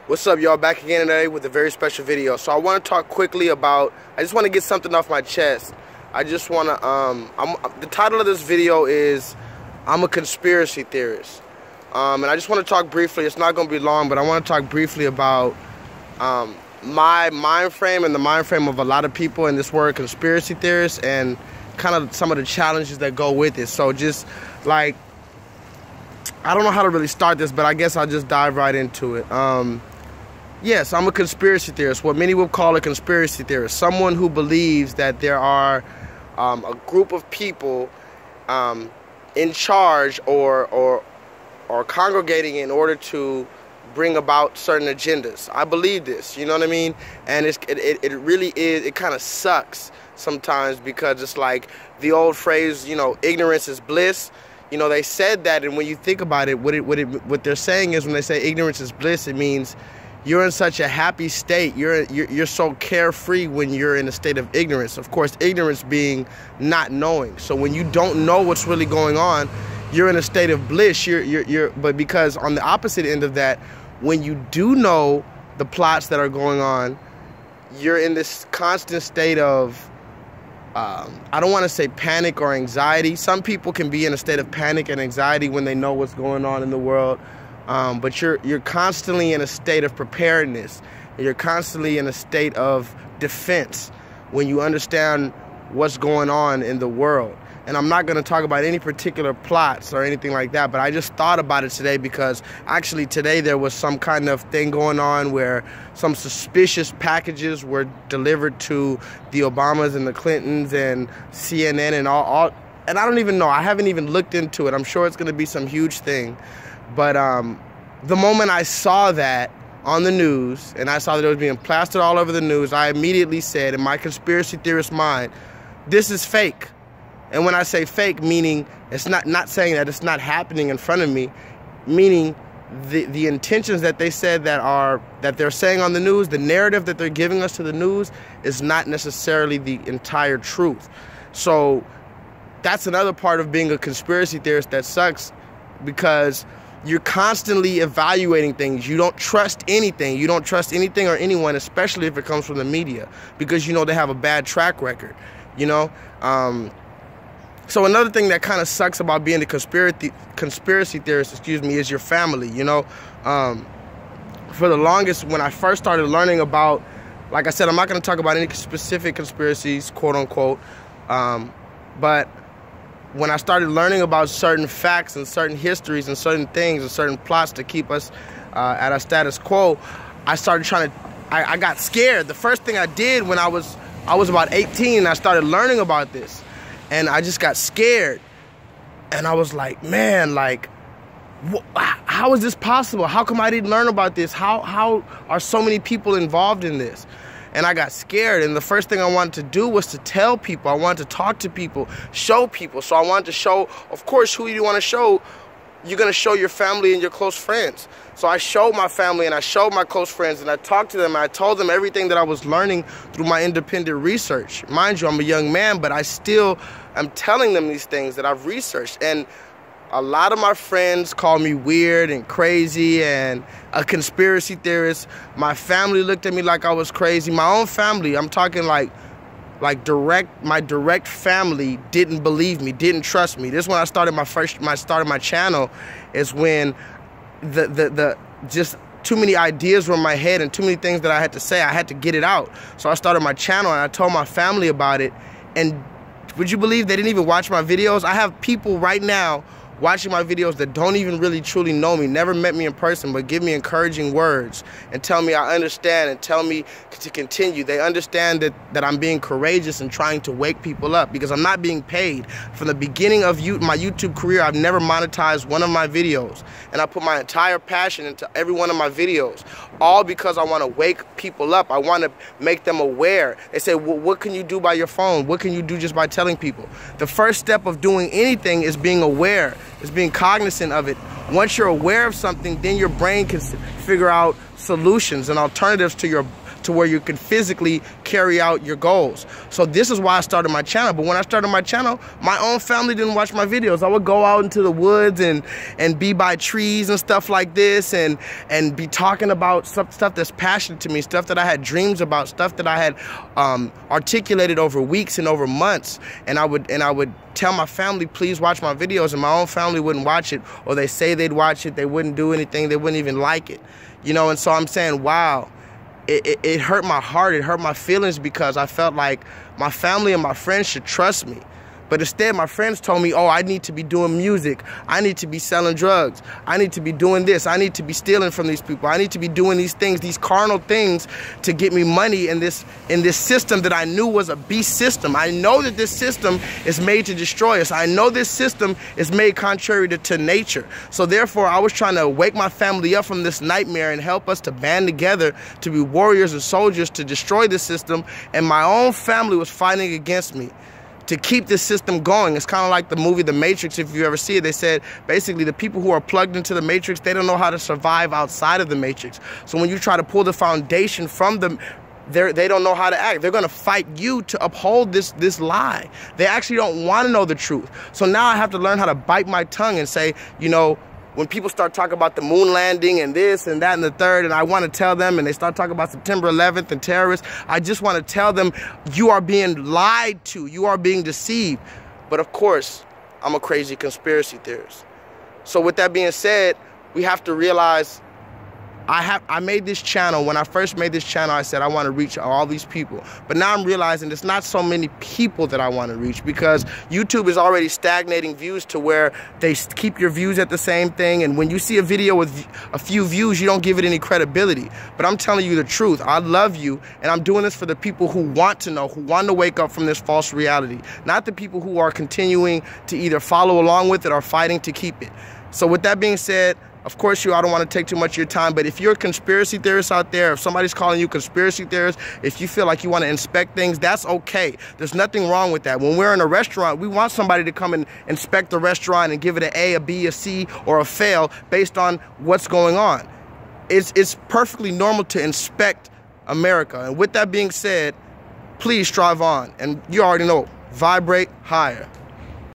What's up, y'all? Back again today with a very special video. So I want to talk quickly about, I just want to get something off my chest. I just want to, the title of this video is, I'm a conspiracy theorist. And I just want to talk briefly, it's not going to be long, but I want to talk briefly about my mind frame and the mind frame of a lot of people in this word conspiracy theorists and kind of some of the challenges that go with it. So just like, I don't know how to really start this, but I guess I'll just dive right into it. Yes, I'm a conspiracy theorist, what many would call a conspiracy theorist. Someone who believes that there are a group of people in charge or congregating in order to bring about certain agendas. I believe this, you know what I mean? And it really is, it kind of sucks sometimes because it's like the old phrase, you know, ignorance is bliss. You know, they said that, and when you think about it, what they're saying is when they say ignorance is bliss, it means you're in such a happy state. You're so carefree when you're in a state of ignorance. Of course, ignorance being not knowing. So when you don't know what's really going on, you're in a state of bliss. But because on the opposite end of that, when you do know the plots that are going on, you're in this constant state of I don't want to say panic or anxiety. Some people can be in a state of panic and anxiety when they know what's going on in the world. But you're constantly in a state of preparedness. You're constantly in a state of defense when you understand what's going on in the world. And I'm not going to talk about any particular plots or anything like that, but I just thought about it today because actually today there was some kind of thing going on where some suspicious packages were delivered to the Obamas and the Clintons and CNN and all. And I don't even know. I haven't even looked into it. I'm sure it's going to be some huge thing. But the moment I saw that on the news and I saw that it was being plastered all over the news, I immediately said in my conspiracy theorist mind, this is fake. And when I say fake, meaning it's not saying that it's not happening in front of me, meaning the intentions that they said that they're saying on the news, the narrative that they're giving us to the news is not necessarily the entire truth. So that's another part of being a conspiracy theorist that sucks, because you're constantly evaluating things. You don't trust anything. You don't trust anything or anyone, especially if it comes from the media, because you know they have a bad track record, you know? So another thing that kind of sucks about being a conspiracy theorist, is your family, you know? For the longest, when I first started learning about, like I said, I'm not going to talk about any specific conspiracies, quote unquote, but when I started learning about certain facts and certain histories and certain things and certain plots to keep us at a status quo, I started I got scared. The first thing I did when I was about 18, I started learning about this. And I just got scared. And I was like, man, like, how is this possible? How come I didn't learn about this? How are so many people involved in this? And I got scared. And the first thing I wanted to do was to tell people. I wanted to talk to people, show people. So I wanted to show, of course, who you want to show. You're going to show your family and your close friends. So I showed my family and I showed my close friends and I talked to them and I told them everything that I was learning through my independent research. Mind you, I'm a young man, but I still am telling them these things that I've researched. And a lot of my friends call me weird and crazy and a conspiracy theorist. My family looked at me like I was crazy. My own family, I'm talking like my direct family didn't believe me, didn't trust me. This is when I started my channel, is when the just too many ideas were in my head and too many things that I had to say. I had to get it out. So I started my channel and I told my family about it. And would you believe they didn't even watch my videos? I have people right now watching my videos that don't even really truly know me, never met me in person, but give me encouraging words and tell me I understand and tell me to continue. They understand that I'm being courageous and trying to wake people up, because I'm not being paid. From the beginning of my YouTube career, I've never monetized one of my videos. And I put my entire passion into every one of my videos, all because I want to wake people up. I want to make them aware. They say, well, what can you do by your phone? What can you do just by telling people? The first step of doing anything is being aware. Is being cognizant of it. Once you're aware of something, then your brain can figure out solutions and alternatives to to where you can physically carry out your goals. So this is why I started my channel. But when I started my channel, my own family didn't watch my videos. I would go out into the woods and be by trees and stuff like this, and be talking about stuff that's passionate to me, stuff that I had dreams about, stuff that I had articulated over weeks and over months. And I would tell my family, please watch my videos, and my own family wouldn't watch it, or they say they'd watch it, they wouldn't do anything, they wouldn't even like it, you know. And so I'm saying, wow, it hurt my heart, it hurt my feelings, because I felt like my family and my friends should trust me. But instead, my friends told me, oh, I need to be doing music. I need to be selling drugs. I need to be doing this. I need to be stealing from these people. I need to be doing these things, these carnal things, to get me money in this system that I knew was a beast system. I know that this system is made to destroy us. I know this system is made contrary to nature. So therefore, I was trying to wake my family up from this nightmare and help us to band together to be warriors and soldiers to destroy the system. And my own family was fighting against me to keep this system going. It's kind of like the movie The Matrix, if you ever see it. They said, basically, the people who are plugged into the Matrix, they don't know how to survive outside of the Matrix. So when you try to pull the foundation from them, they don't know how to act. They're gonna fight you to uphold this lie. They actually don't wanna know the truth. So now I have to learn how to bite my tongue and say, you know, when people start talking about the moon landing and this and that and the third, and I want to tell them, and they start talking about September 11th and terrorists, I just want to tell them, you are being lied to, you are being deceived. But of course, I'm a crazy conspiracy theorist. So with that being said, we have to realize, I made this channel. When I first made this channel, I said I want to reach all these people. But now I'm realizing it's not so many people that I want to reach, because YouTube is already stagnating views to where they keep your views at the same thing. And when you see a video with a few views, you don't give it any credibility. But I'm telling you the truth. I love you, and I'm doing this for the people who want to know, who want to wake up from this false reality. Not the people who are continuing to either follow along with it or fighting to keep it. So with that being said, of course, I don't want to take too much of your time, but if you're a conspiracy theorist out there, if somebody's calling you conspiracy theorist, if you feel like you want to inspect things, that's okay. There's nothing wrong with that. When we're in a restaurant, we want somebody to come and inspect the restaurant and give it an A, a B, a C, or a fail based on what's going on. It's perfectly normal to inspect America. And with that being said, please strive on. And you already know, vibrate higher.